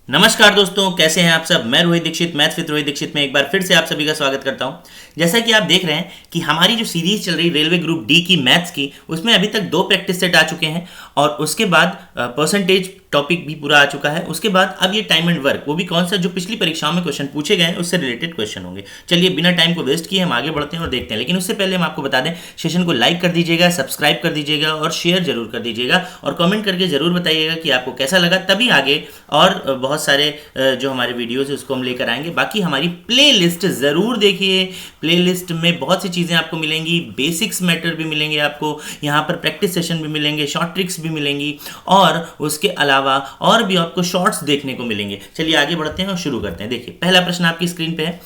नमस्कार दोस्तों, कैसे हैं आप सब। मैं रोहित दीक्षित, मैथ्स विद रोहित दीक्षित में एक बार फिर से आप सभी का स्वागत करता हूं। जैसा कि आप देख रहे हैं कि हमारी जो सीरीज चल रही रेलवे ग्रुप डी की मैथ्स की, उसमें अभी तक 2 प्रैक्टिस सेट आ चुके हैं और उसके बाद परसेंटेज टॉपिक भी पूरा आ चुका है। उसके बाद अब ये टाइम एंड वर्क, वो भी कौन सा, जो पिछली परीक्षाओं में क्वेश्चन पूछे गए हैं उससे रिलेटेड क्वेश्चन होंगे। चलिए बिना टाइम को वेस्ट किए हम आगे बढ़ते हैं और देखते हैं। लेकिन उससे पहले हम आपको बता दें, सेशन को लाइक कर दीजिएगा, सब्सक्राइब कर दीजिएगा और शेयर जरूर कर दीजिएगा और कमेंट करके जरूर बताइएगा कि आपको कैसा लगा। तभी आगे और बहुत सारे जो हमारे वीडियोस है उसको हम लेकर आएंगे। बाकी हमारी प्लेलिस्ट ज़रूर देखिए, प्लेलिस्ट में बहुत सी चीज़ें आपको मिलेंगी, बेसिक्स मैटर भी मिलेंगे आपको, यहाँ पर प्रैक्टिस सेशन भी मिलेंगे, शॉर्ट ट्रिक्स भी मिलेंगी और उसके अलावा और भी आपको शॉर्ट्स देखने को मिलेंगे। चलिए आगे बढ़ते हैं और शुरू करते हैं। देखिए पहला प्रश्न आपकी स्क्रीन पे है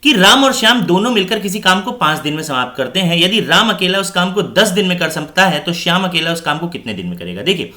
कि राम और श्याम दोनों मिलकर किसी काम को 5 दिन में समाप्त करते हैं। यदि राम अकेला उस काम को 10 दिन में कर सकता है तो श्याम अकेला उस काम को कितने दिन में करेगा। देखिए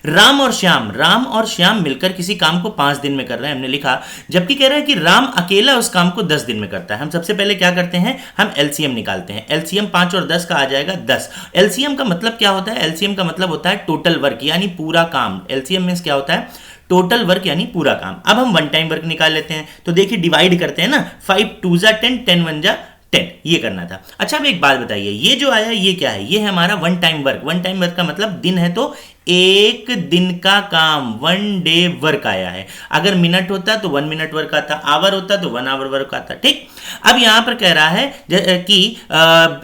राम और श्याम मिलकर किसी काम को 5 दिन में कर रहे हैं, हमने लिखा। जबकि कह रहा है कि राम अकेला उस काम को 10 दिन में करता है। हम सबसे पहले क्या करते हैं, हम एलसीएम निकालते हैं। एलसीएम 5 और 10 का आ जाएगा 10। एलसीएम का मतलब क्या होता है, एलसीएम का मतलब होता है टोटल वर्क यानी पूरा काम। एलसीएम मींस क्या होता है, टोटल वर्क यानी पूरा काम। अब हम वन टाइम वर्क निकाल लेते हैं। तो देखिए डिवाइड करते हैं ना, 5 2 जा 10, 10 1 जा 10, ये करना था। अच्छा अब एक बात बताइए, ये जो आया ये क्या है, ये है हमारा one time work. One time work का मतलब दिन है तो एक दिन का काम, 1 डे वर्क आया है। अगर मिनट होता तो 1 मिनट वर्क आता, आवर होता तो 1 आवर वर्क आता। ठीक, अब यहां पर कह रहा है कि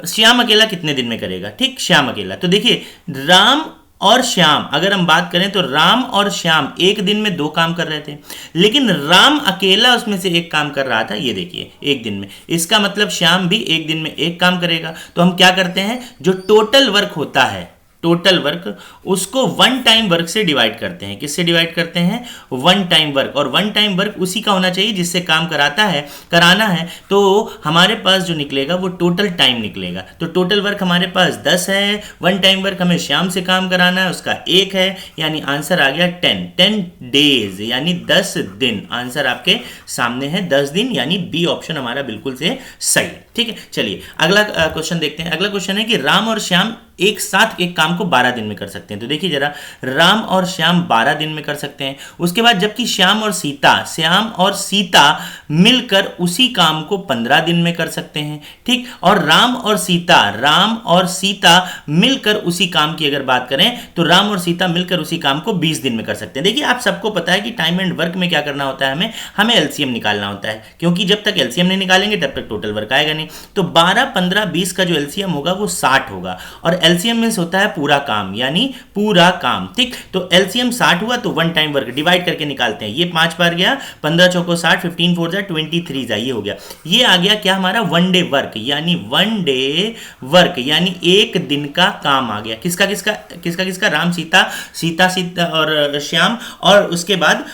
श्याम अकेला कितने दिन में करेगा। ठीक, श्याम अकेला, तो देखिए राम और श्याम, अगर हम बात करें तो राम और श्याम एक दिन में 2 काम कर रहे थे, लेकिन राम अकेला उसमें से एक काम कर रहा था। ये देखिए एक दिन में, इसका मतलब श्याम भी एक दिन में एक काम करेगा। तो हम क्या करते हैं, जो टोटल वर्क होता है, टोटल वर्क, उसको वन टाइम वर्क से डिवाइड करते हैं। किससे डिवाइड करते हैं, वन टाइम वर्क। और वन टाइम वर्क उसी का होना चाहिए जिससे काम कराना है। तो हमारे पास जो निकलेगा वो टोटल टाइम निकलेगा। तो टोटल वर्क हमारे पास 10 है, वन टाइम वर्क हमें श्याम से काम कराना है, उसका 1 है, यानी आंसर आ गया 10 डेज यानी 10 दिन। आंसर आपके सामने है 10 दिन, यानी बी ऑप्शन हमारा बिल्कुल से सही है। ठीक है, चलिए अगला क्वेश्चन देखते हैं। अगला क्वेश्चन है कि राम और श्याम एक साथ एक काम को 12 दिन में कर सकते हैं। तो देखिए जरा, राम और श्याम 12 दिन में कर सकते हैं। उसके बाद जबकि श्याम और सीता मिलकर उसी काम को 15 दिन में कर सकते हैं। ठीक, और राम और सीता मिलकर उसी काम की अगर बात करें तो राम और सीता मिलकर उसी काम को 20 दिन में कर सकते हैं। देखिए आप सबको पता है कि टाइम एंड वर्क में क्या करना होता है, हमें एलसीएम निकालना होता है, क्योंकि जब तक एलसीएम नहीं निकालेंगे तब तक टोटल वर्क आएगा नहीं। तो 12 15 20 का जो एलसीएम होगा वो 60 होगा। और एलसीएम मींस होता है पूरा काम, यानी पूरा काम। ठीक, तो एलसीएम 60 हुआ तो वन टाइम वर्क डिवाइड करके निकालते हैं। ये 5 बार गया, 15 चौको 60, 15 4 जा 23 जा, ये हो गया। ये आ गया क्या, हमारा वन डे वर्क, यानी एक दिन का काम आ गया। किसका किसका, राम सीता और श्याम, और उसके बाद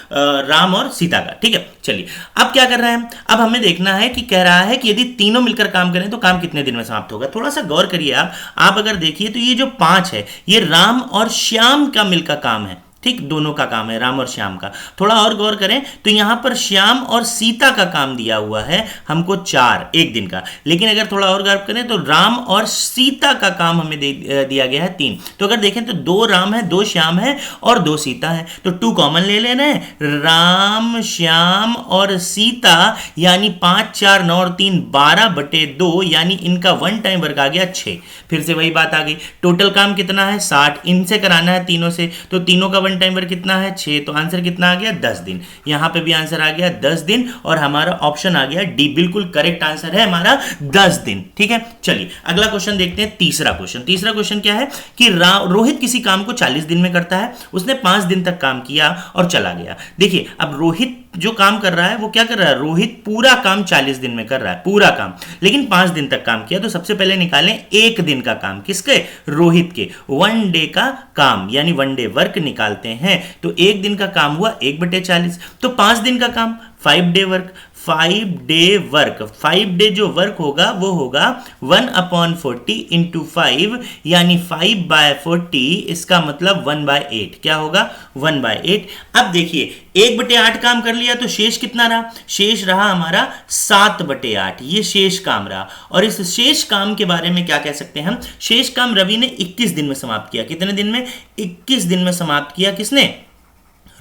राम और सीता का। ठीक है, चलिए अब क्या कर रहे हैं, अब हमें देखना है कि कह रहा है कि यदि तीनों मिलकर काम करें तो काम कितने दिन में समाप्त होगा। थोड़ा सा गौर करिए आप अगर देखिए तो ये जो 5 है ये राम और श्याम का मिलकर काम है। ठीक, दोनों का काम है, राम और श्याम का। थोड़ा और गौर करें तो यहां पर श्याम और सीता का काम दिया हुआ है हमको 4 एक दिन का, लेकिन अगर थोड़ा और गौर करें तो राम और सीता का काम हमें दिया गया है 3। तो अगर देखें तो 2 राम है, 2 श्याम है और 2 सीता है। तो 2 कॉमन ले लेना है, राम श्याम और सीता, यानी 5 4 9 और 3 12/2, यानी इनका वन टाइम वर्क आ गया 6। फिर से वही बात आ गई, टोटल काम कितना है 60, इनसे कराना है तीनों से, तो तीनों का टाइम वर्क कितना है 6, तो आंसर कितना आ गया 10 दिन। यहां पे भी आंसर आ गया 10 दिन और हमारा ऑप्शन आ गया डी, बिल्कुल करेक्ट आंसर है हमारा 10 दिन। ठीक है, चलिए अगला क्वेश्चन देखते हैं। तीसरा क्वेश्चन क्या है कि रोहित किसी काम को 40 दिन में करता है। उसने 5 दिन तक काम किया और चला गया। देखिए अब रोहित जो काम कर रहा है वो क्या कर रहा है, रोहित पूरा काम 40 दिन में कर रहा है, पूरा काम, लेकिन 5 दिन तक काम किया। तो सबसे पहले निकालें एक दिन का काम, किसके, रोहित के, 1 डे का काम, यानी 1 डे वर्क निकालते हैं। तो एक दिन का काम हुआ 1/40, तो 5 दिन का काम 5 डे वर्क, 5 डे जो वर्क होगा वो होगा 1/40 इंटू 5, यानी 5/40, इसका मतलब 1/8। क्या होगा 1/8। अब देखिए 1/8 काम कर लिया तो शेष कितना रहा, शेष रहा हमारा 7/8, ये शेष काम रहा। और इस शेष काम के बारे में क्या कह सकते हैं हम, शेष काम रवि ने 21 दिन में समाप्त किया। कितने दिन में, 21 दिन में समाप्त किया। किसने,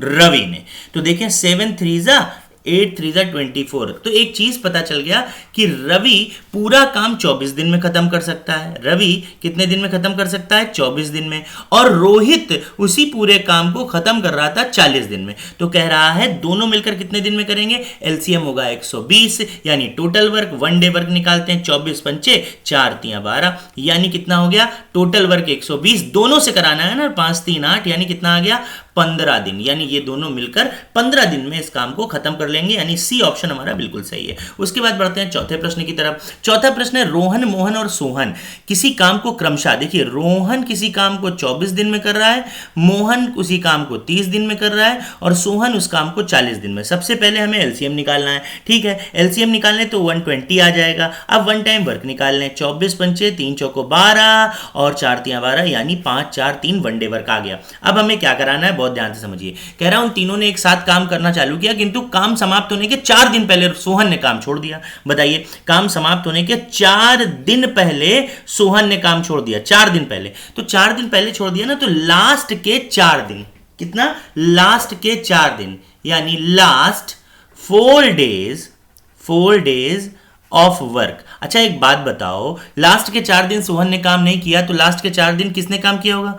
रवि ने। तो देखें 7 3 जा 8 3 जा 24। तो एक चीज पता चल गया कि रवि पूरा काम 24 दिन में खत्म कर सकता है। रवि कितने दिन में खत्म कर सकता है? 24 दिन में। और रोहित उसी पूरे काम को खत्म कर रहा था 40 दिन में। तो कह रहा है दोनों मिलकर कितने दिन में करेंगे? एलसीएम होगा 120, यानी total work, one day work निकालते हैं। 24 पंचे 4 3 12, यानी कितना हो गया? टोटल वर्क 120, दोनों से कराना है ना, 5 3 8, यानी कितना आ गया? 15 दिन। यानी ये दोनों मिलकर 15 दिन में इस काम को खत्म कर लेंगे, यानी सी ऑप्शन हमारा बिल्कुल सही है। उसके बाद बढ़ते हैं चौथे प्रश्न की तरफ। चौथा प्रश्न है रोहन, मोहन और सोहन किसी काम को क्रमशः, देखिए रोहन किसी काम को 24 दिन में कर रहा है, मोहन उसी काम को 30 दिन में कर रहा है और सोहन उस काम को 40 दिन में। सबसे पहले हमें एलसीएम निकालना है। ठीक है, एलसीएम निकालने तो 120 आ जाएगा। अब वन टाइम वर्क निकाल लें। 24 पंचे 3 चौको 12 और 4 3 12, यानी 5 4 3 वनडे वर्क आ गया। अब हमें क्या कराना है, बहुत ध्यान से समझिए। कह रहा हूं तीनों ने एक साथ काम करना चालू किया, किंतु काम समाप्त होने के 4 दिन पहले सोहन ने काम छोड़ दिया। बताइए, काम समाप्त होने के 4 दिन पहले सोहन ने काम छोड़ दिया। 4 दिन पहले, तो 4 दिन पहले छोड़ दिया ना, तो लास्ट के 4 दिन, कितना? लास्ट के 4 दिन, यानी लास्ट 4 डेज ऑफ वर्क। अच्छा एक बात बताओ, लास्ट के 4 दिन सोहन ने काम नहीं किया, तो लास्ट के 4 दिन किसने काम किया होगा?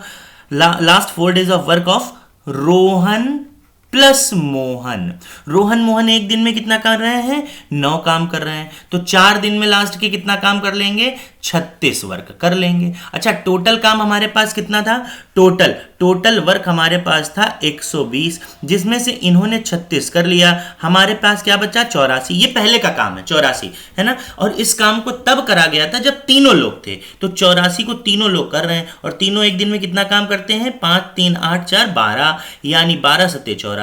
Last 4 days of work of Rohan plus Mohan. Rohan Mohan एक दिन में कितना कर रहे हैं? 9 काम कर रहे हैं। तो 4 दिन में लास्ट के कितना काम कर लेंगे? 36 वर्क कर लेंगे। अच्छा टोटल काम हमारे पास कितना था? टोटल वर्क हमारे पास था 120, जिसमें से इन्होंने 36 कर लिया। हमारे पास क्या बचा? 84। ये पहले का काम है 84, है ना। और इस काम को तब करा गया था जब तीनों लोग थे, तो 84 को तीनों लोग कर रहे हैं और तीनों एक दिन में कितना काम करते हैं? 5 3 8 4 12, यानी 12 7 84।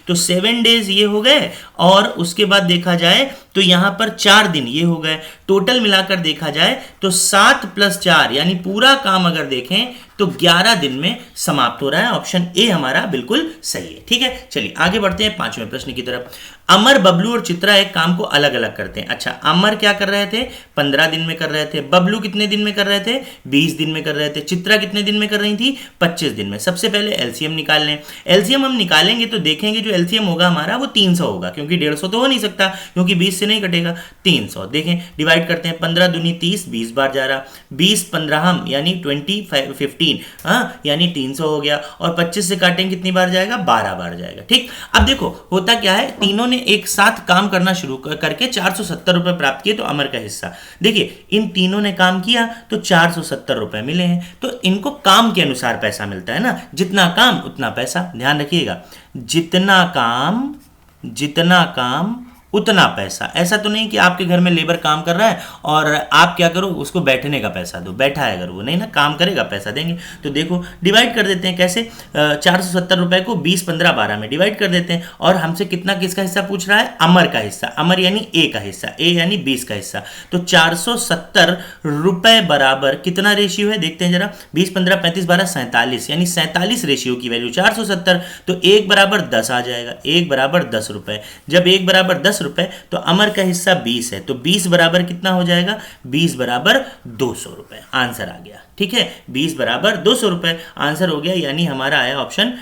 तो 7 डेज ये हो गए और उसके बाद देखा जाए तो यहां पर 4 दिन ये हो गए। टोटल मिलाकर देखा जाए तो 7 + 4, यानी पूरा काम अगर देखें तो 11 दिन में समाप्त हो रहा है। ऑप्शन ए हमारा बिल्कुल सही है। ठीक है, चलिए आगे बढ़ते हैं 5वें प्रश्न की तरफ। अमर, बबलू और चित्रा एक काम को अलग अलग करते हैं। अच्छा अमर क्या कर रहे थे? 15 दिन में कर रहे थे। बबलू कितने दिन में कर रहे थे? 20 दिन में कर रहे थे। चित्रा कितने दिन में कर रही थी? 25 दिन में। सबसे पहले एलसीएम निकाल लें। एलसीएम हम निकालेंगे तो देखेंगे जो एलसीएम होगा हमारा वो 300 होगा, क्योंकि 150 तो हो नहीं सकता, क्योंकि 20 से नहीं कटेगा। 300 देखें, डिवाइड करते हैं। 15 दूनी 30, 20 बार जा रहा, 20 15 यानी 15, हाँ यानी 300 हो गया। और 25 से काटेंगे कितनी बार जाएगा? 12 बार जाएगा। ठीक, अब देखो होता क्या है, तीनों ने एक साथ काम करना शुरू करके 470 रुपए प्राप्त किए। तो अमर का हिस्सा देखिए, इन तीनों ने काम किया तो 470 रुपए मिले हैं। तो इनको काम के अनुसार पैसा मिलता है ना, जितना काम उतना पैसा। ध्यान रखिएगा, जितना काम उतना पैसा। ऐसा तो नहीं कि आपके घर में लेबर काम कर रहा है और आप क्या करो, उसको बैठने का पैसा दो, बैठा है अगर वो, नहीं ना, काम करेगा पैसा देंगे। तो देखो डिवाइड कर देते हैं कैसे, 470 रुपए को 20 15 12 में डिवाइड कर देते हैं। और हमसे कितना किसका हिस्सा पूछ रहा है? अमर का हिस्सा। अमर यानी ए का हिस्सा, ए यानी 20 का हिस्सा। तो 470 रुपए बराबर कितना रेशियो है देखते हैं जरा, 20 15 35 12 47, यानी 47 रेशियो की वैल्यू 470। तो 1 बराबर 10 आ जाएगा, 1 बराबर 10 रुपए। जब 1 बराबर 10 रुपए तो अमर का हिस्सा 20 है, तो 20 बराबर कितना हो जाएगा? 20 बराबर 200 रुपए। आंसर आ गया। ठीक है, 20 बराबर 200 रुपए आंसर हो गया, यानी हमारा आया option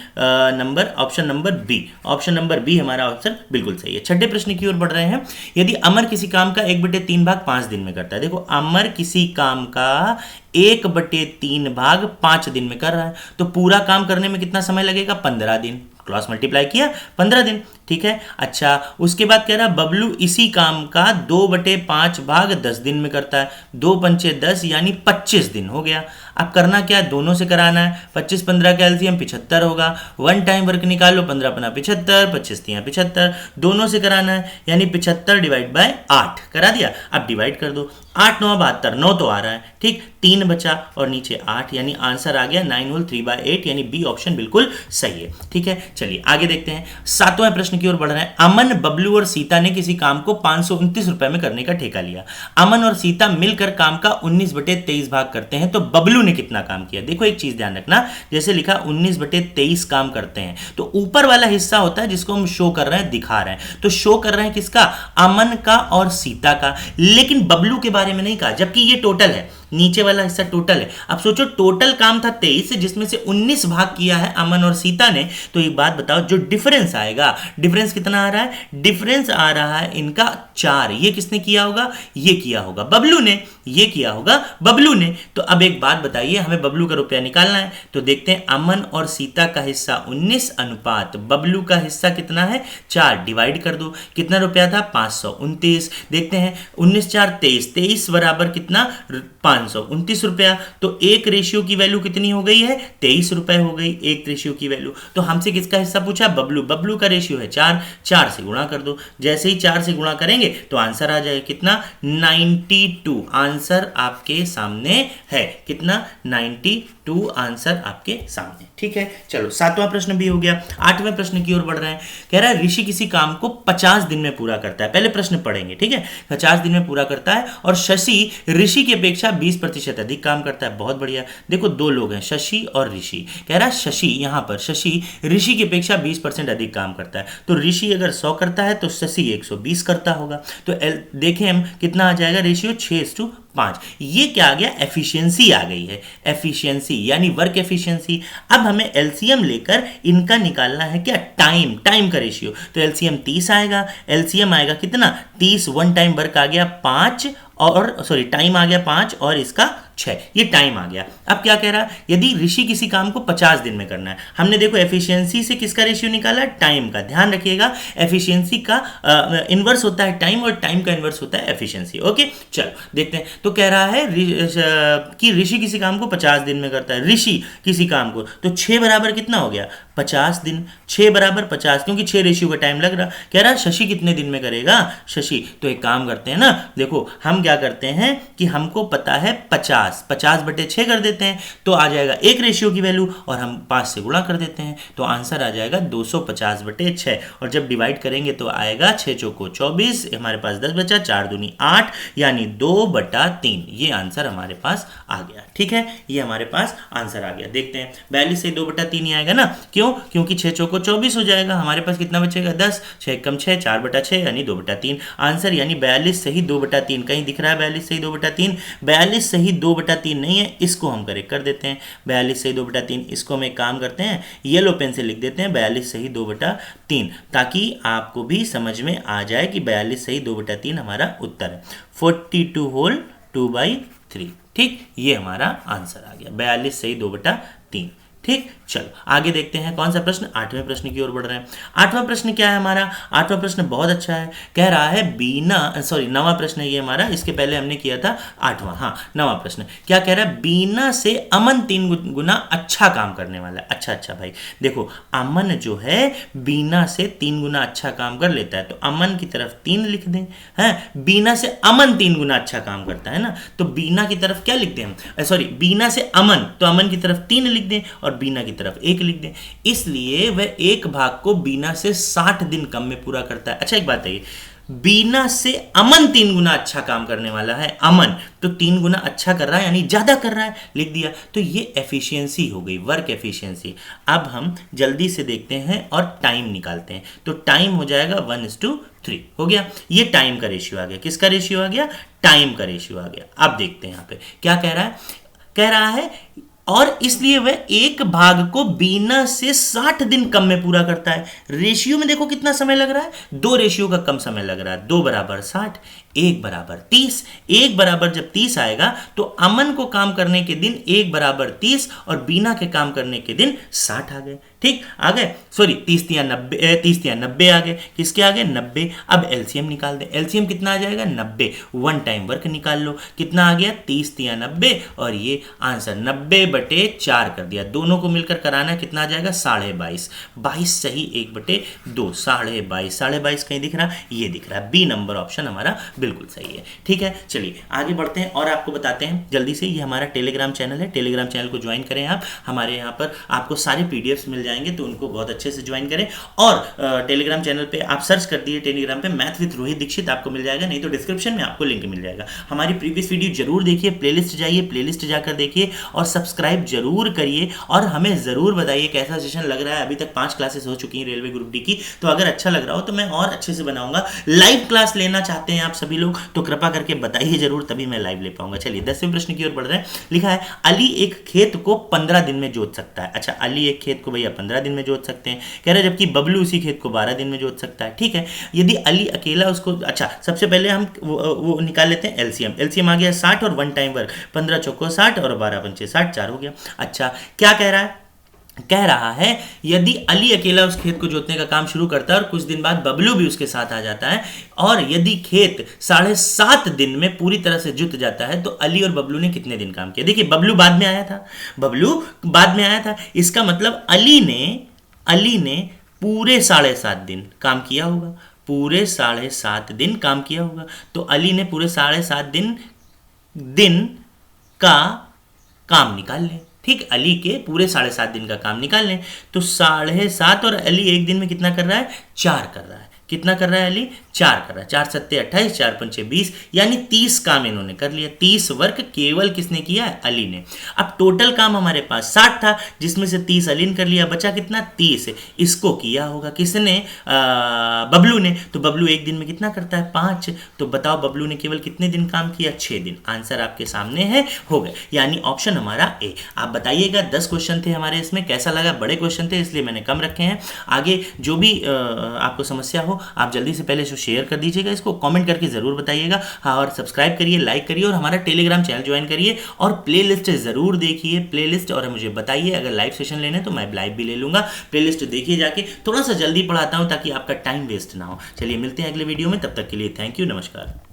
number B. Option number B हमारा ऑप्शन बिल्कुल सही है। छठे प्रश्न की ओर बढ़ रहे हैं। यदि अमर किसी काम का 1/3 भाग 5 दिन में करता है, देखो अमर किसी काम का 1/3 भाग 5 दिन में कर रहा है, तो पूरा काम करने में कितना समय लगेगा? 15 दिन। क्रॉस मल्टीप्लाई किया, 15 दिन। ठीक है, अच्छा उसके बाद कह रहा है बबलू इसी काम का 2/5 भाग 10 दिन में करता है। 2 पंचे 10, यानी 25 दिन हो गया। अब करना क्या है? दोनों से कराना है। 25 15 का एलसीएम 75 होगा। वन टाइम वर्क निकालो, 15 15 75, 25 3 75, दोनों से कराना है, यानी 75 डिवाइड बाय 8 करा दिया। अब डिवाइड कर दो, 8 9 72, 9 तो आ रहा है। ठीक, 3 बचा और नीचे 8, यानी आंसर आ गया 9 होल 3/8, यानी बी ऑप्शन बिल्कुल सही है। ठीक है, चलिए आगे देखते हैं। 7वें प्रश्न की ओर बढ़ रहे हैं। अमन, बबलू और सीता ने किसी काम को 529 रुपए में करने का ठेका लिया। अमन और सीता मिलकर काम का 19/23 भाग करते हैं, तो बबलू ने कितना काम किया? देखो एक चीज ध्यान रखना, जैसे लिखा 19/23 काम करते हैं, तो ऊपर वाला हिस्सा होता है जिसको हम शो कर रहे हैं, दिखा रहे हैं। तो शो कर रहे हैं किसका? अमन का और सीता का, लेकिन बबलू के बारे में नहीं कहा, जबकि ये टोटल है। नीचे वाला हिस्सा टोटल है। अब सोचो टोटल काम था 23 जिसमें से 19 भाग किया है अमन और सीता ने। तो एक बात बताओ, जो डिफरेंस आएगा, डिफरेंस कितना आ रहा है? डिफरेंस आ रहा है इनका 4। ये किसने किया होगा? ये किया होगा बबलू ने, ये किया होगा बबलू ने। तो अब एक बात बताइए, हमें बबलू का रुपया निकालना है। तो देखते हैं, अमन और सीता का हिस्सा 19 अनुपात बबलू का हिस्सा कितना है? 4। डिवाइड कर दो, कितना रुपया था? 529। देखते हैं 19 4 23, 23 बराबर कितना? 529 रुपया। तो एक रेशियो की वैल्यू कितनी हो गई है? 23 रुपए हो गई एक रेशियो की वैल्यू। तो हमसे किसका हिस्सा पूछा? बबलू। बबलू का रेशियो है 4, 4 से गुणा कर दो। जैसे ही 4 से गुणा करेंगे तो आंसर आ जाएगा कितना? 92। आंसर आपके सामने है कितना? 92 आंसर आपके सामने। ठीक है, चलो 7वां प्रश्न भी हो गया। 8वें प्रश्न की ओर बढ़ रहे हैं। कह रहा है ऋषि किसी काम को 50 दिन में पूरा करता है। पहले प्रश्न पढ़ेंगे, ठीक है। 50 दिन में पूरा करता है और शशि ऋषि की अपेक्षा 20% अधिक काम करता है। बहुत बढ़िया। देखो दो लोग हैं, शशि और ऋषि। कह रहा है शशि, यहां पर शशि ऋषि की अपेक्षा 20% अधिक काम करता है। तो ऋषि अगर 100 करता है तो शशि 120 करता होगा। तो देखें हम कितना आ जाएगा रेशियो? 6:5। ये क्या आ गया? एफिशिएंसी आ गई है। एफिशिएंसी यानी वर्क एफिशिएंसी। अब हमें एलसीएम लेकर इनका निकालना है क्या? टाइम। टाइम का रेशियो। तो एलसीएम 30 आएगा। एलसीएम आएगा कितना? 30। वन टाइम वर्क आ गया 5 और सॉरी टाइम आ गया 5 और इसका 6। ये टाइम आ गया। अब क्या कह रहा है? यदि ऋषि किसी काम को 50 दिन में करना है। हमने देखो एफिशिएंसी से किसका रेशियो निकाला? टाइम का। ध्यान रखिएगा, एफिशिएंसी का इन्वर्स होता है टाइम और टाइम का इन्वर्स होता है एफिशिएंसी। ओके, चलो देखते हैं। तो कह रहा है कि ऋषि किसी काम को 50 दिन में करता है। ऋषि किसी काम को, तो 6 बराबर कितना हो गया? 50 दिन। 6 बराबर 50, क्योंकि 6 रेशियो का टाइम लग रहा। कह रहा है शशि कितने दिन में करेगा? शशि, तो एक काम करते हैं ना, देखो हम क्या करते हैं कि हमको पता है 50/6 कर देते हैं तो आ जाएगा एक रेशियो की वैल्यू और हम 5 से गुणा कर देते हैं तो आंसर आ जाएगा 250/6। और जब डिवाइड करेंगे तो आएगा 6 चौको 24, हमारे पास 10 बचा, 4 दूनी 8 यानी 2/3। ये आंसर हमारे पास आ गया। ठीक है, ये हमारे पास आंसर आ गया। देखते हैं 42 से 2/3 ही आएगा ना। क्यों? क्योंकि 6 चौको 24 हो जाएगा। हमारे पास कितना बचेगा? 10। 6 कम 6, 4/6 यानी 2/3 आंसर। यानी 42 सही 2/3। कहीं दिख रहा है 42 सही 2/3? 42 सही 2/3 नहीं है, इसको हम करेक्ट कर देते हैं। 42 सही 2/3, इसको हम एक काम करते हैं, येलो पेन से लिख देते हैं 42 सही 2/3, ताकि आपको भी समझ में आ जाए कि 42 सही 2/3 हमारा उत्तर है। 42 होल 2/3। ठीक, ये हमारा आंसर आ गया 42 सही 2/3। ठीक, चलो आगे देखते हैं कौन सा प्रश्न। 8वें प्रश्न की ओर बढ़ रहे हैं। 8वां प्रश्न क्या है हमारा? 8वां प्रश्न बहुत अच्छा है। कह रहा है बीना, सॉरी 9वां प्रश्न है ये हमारा, इसके पहले हमने किया था 8वां। हाँ, 9वां प्रश्न क्या कह रहा है? बीना से अमन 3 गुना अच्छा काम करने वाला है। अच्छा भाई देखो, अमन जो है बीना से 3 गुना अच्छा काम कर लेता है तो अमन की तरफ 3 लिख दें। है, बीना से अमन 3 गुना अच्छा काम करता है ना, तो बीना की तरफ क्या लिख दें हम? सॉरी, बीना से अमन, तो अमन की तरफ 3 लिख दें और बीना की तरफ 1 लिख दें। इसलिए वह एक भाग को बीना से 60 दिन कम में पूरा करता है। अच्छा एक बात है, बीना से अमन 3 गुना अच्छा काम करने वाला है। अमन तो 3 गुना अच्छा कर रहा है यानी ज्यादा कर रहा है, लिख दिया। तो ये एफिशिएंसी हो गई, वर्क एफिशिएंसी। अब हम जल्दी से देखते हैं और टाइम निकालते हैं। तो टाइम हो जाएगा 1:3 हो गया। ये टाइम का रेशियो आ गया। किसका रेशियो आ गया? टाइम का रेशियो आ गया। अब देखते हैं यहां पे क्या कह रहा है। कह रहा है और इसलिए वह एक भाग को बीना से 60 दिन कम में पूरा करता है। रेशियो में देखो कितना समय लग रहा है, 2 रेशियो का कम समय लग रहा है। 2 बराबर 60, 1 बराबर 30। 1 बराबर जब 30 आएगा तो अमन को काम करने के दिन 1 बराबर 30 और बीना के काम करने के दिन 60 आ गए। ठीक, आ गए। सॉरी 30 या 90 आ गए। किसके आ गए? 90। अब एलसीएम निकाल दें। एलसीएम कितना आ जाएगा? 90। वन टाइम वर्क निकाल लो, कितना आ गया? 30 या 90 और ये आंसर 90/4 कर दिया। दोनों को मिलकर कराना कितना आ जाएगा? 22.5। 22 सही 1/2, 22.5। 22.5 कहीं दिख रहा? ये दिख रहा है। बी नंबर ऑप्शन हमारा बिल्कुल सही है। ठीक है, चलिए आगे बढ़ते हैं और आपको बताते हैं जल्दी से। ये हमारा टेलीग्राम चैनल है, टेलीग्राम चैनल को ज्वाइन करें आप। हमारे यहाँ पर आपको सारे पीडीएफ्स मिल जाएंगे जाएंगे तो उनको बहुत अच्छे से ज्वाइन करें। और टेलीग्राम चैनल पे आप सर्च कर दिए टेलीग्राम पे मैथ विद रोहित दीक्षित, आपको मिल जाएगा, नहीं तो डिस्क्रिप्शन में आपको लिंक मिल जाएगा। हमारी प्रीवियस वीडियो जरूर देखिए, प्लेलिस्ट जाइए, प्लेलिस्ट जाकर देखिए और सब्सक्राइब जरूर करिए और हमें ज़रूर बताइए कैसा सेशन लग रहा है। अभी तक 5 क्लासेस हो चुकी हैं रेलवे ग्रुप डी की, तो अगर अच्छा लग रहा हो तो मैं और अच्छे से बनाऊंगा। लाइव क्लास लेना चाहते हैं आप सभी लोग तो कृपा करके बताइए जरूर, तभी मैं लाइव ले पाऊंगा। चलिए 10वें प्रश्न की ओर बढ़ रहे हैं। लिखा है अली एक खेत को 15 दिन में जोत सकता है। अच्छा, अली एक खेत को भैया 15 दिन में जोत सकते हैं, कह रहे हैं, जबकि बबलू उसी खेत को 12 दिन में जोत सकता है। ठीक है, यदि अली अकेला उसको, अच्छा सबसे पहले हम वो निकाल लेते हैं एलसीएम। एलसीएम आ गया 60 और 1 टाइम वर्क, 15 चौको 60 और 12 पंचे 60, 4 हो गया। अच्छा, क्या कह रहा है? कह रहा है यदि अली अकेला उस खेत को जोतने का काम शुरू करता है और कुछ दिन बाद बबलू भी उसके साथ आ जाता है और यदि खेत 7.5 दिन में पूरी तरह से जुत जाता है तो अली और बबलू ने कितने दिन काम किया? देखिए बबलू बाद में आया था, बबलू बाद में आया था, इसका मतलब अली ने पूरे 7.5 दिन काम किया होगा, पूरे 7.5 दिन काम किया होगा। तो अली ने पूरे 7.5 दिन का काम निकाल लें। ठीक, अली के पूरे 7.5 दिन का काम निकाल लें तो 7.5 और अली एक दिन में कितना कर रहा है? 4 कर रहा है। कितना कर रहा है अली? 4 कर रहा है। 4 सत्ते 28, 4 पंचे 20, यानी 30 काम इन्होंने कर लिया। 30 वर्क केवल किसने किया है? अली ने। अब टोटल काम हमारे पास 60 था, जिसमें से 30 अली ने कर लिया, बचा कितना? 30। इसको किया होगा किसने? बबलू ने। तो बबलू एक दिन में कितना करता है? 5। तो बताओ बबलू ने केवल कितने दिन काम किया? 6 दिन। आंसर आपके सामने है, हो गए, यानी ऑप्शन हमारा ए। आप बताइएगा 10 क्वेश्चन थे हमारे इसमें, कैसा लगा? बड़े क्वेश्चन थे इसलिए मैंने कम रखे हैं। आगे जो भी आपको समस्या हो आप जल्दी से पहले शेयर कर दीजिएगा, इसको कमेंट करके ज़रूर बताइएगा। हाँ, और सब्सक्राइब करिए, लाइक करिए और हमारा टेलीग्राम चैनल ज्वाइन करिए और प्लेलिस्ट ज़रूर देखिए, प्लेलिस्ट, और मुझे बताइए अगर लाइव सेशन लेने तो मैं लाइव भी ले लूँगा। प्लेलिस्ट देखिए जाके, थोड़ा सा जल्दी पढ़ाता हूँ ताकि आपका टाइम वेस्ट ना हो। चलिए मिलते हैं अगले वीडियो में, तब तक के लिए थैंक यू, नमस्कार।